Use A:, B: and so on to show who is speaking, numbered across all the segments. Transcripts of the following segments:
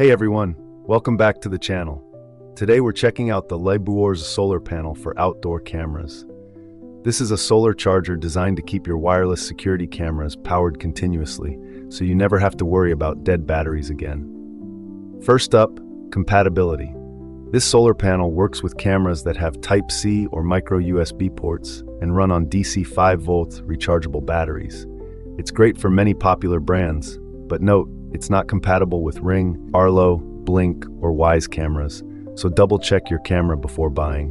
A: Hey everyone, welcome back to the channel. Today we're checking out the Renewable solar panel for outdoor cameras. This is a solar charger designed to keep your wireless security cameras powered continuously, so you never have to worry about dead batteries again. First up, compatibility. This solar panel works with cameras that have Type-C or micro USB ports and run on DC 5-volt rechargeable batteries. It's great for many popular brands, but note, it's not compatible with Ring, Arlo, Blink, or Wyze cameras, so double-check your camera before buying.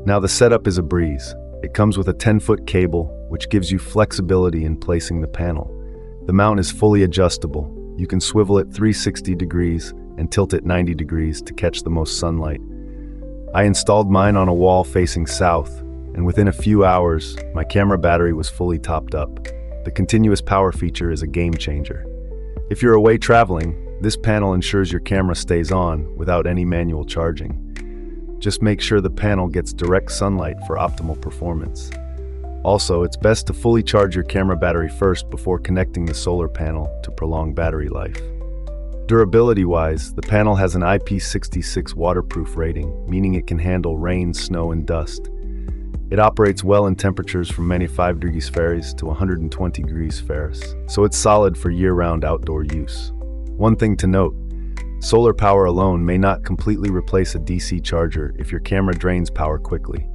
A: Now the setup is a breeze. It comes with a 10-foot cable, which gives you flexibility in placing the panel. The mount is fully adjustable. You can swivel it 360 degrees and tilt it 90 degrees to catch the most sunlight. I installed mine on a wall facing south, and within a few hours, my camera battery was fully topped up. The continuous power feature is a game changer. If you're away traveling, this panel ensures your camera stays on without any manual charging. Just make sure the panel gets direct sunlight for optimal performance. Also, it's best to fully charge your camera battery first before connecting the solar panel to prolong battery life. Durability-wise, the panel has an IP66 waterproof rating, meaning it can handle rain, snow, and dust. It operates well in temperatures from 95 degrees Fahrenheit to 120 degrees Fahrenheit, so it's solid for year-round outdoor use. One thing to note, solar power alone may not completely replace a DC charger if your camera drains power quickly.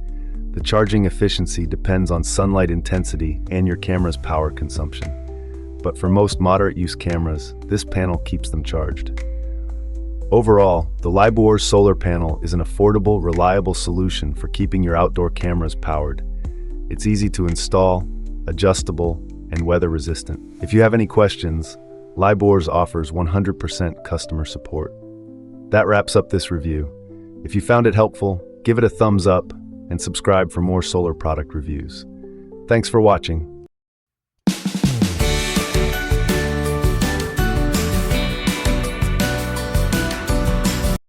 A: The charging efficiency depends on sunlight intensity and your camera's power consumption. But for most moderate-use cameras, this panel keeps them charged. Overall, the Renewable solar panel is an affordable, reliable solution for keeping your outdoor cameras powered. It's easy to install, adjustable, and weather-resistant. If you have any questions, Renewable offers 100% customer support. That wraps up this review. If you found it helpful, give it a thumbs up and subscribe for more solar product reviews. Thanks for watching.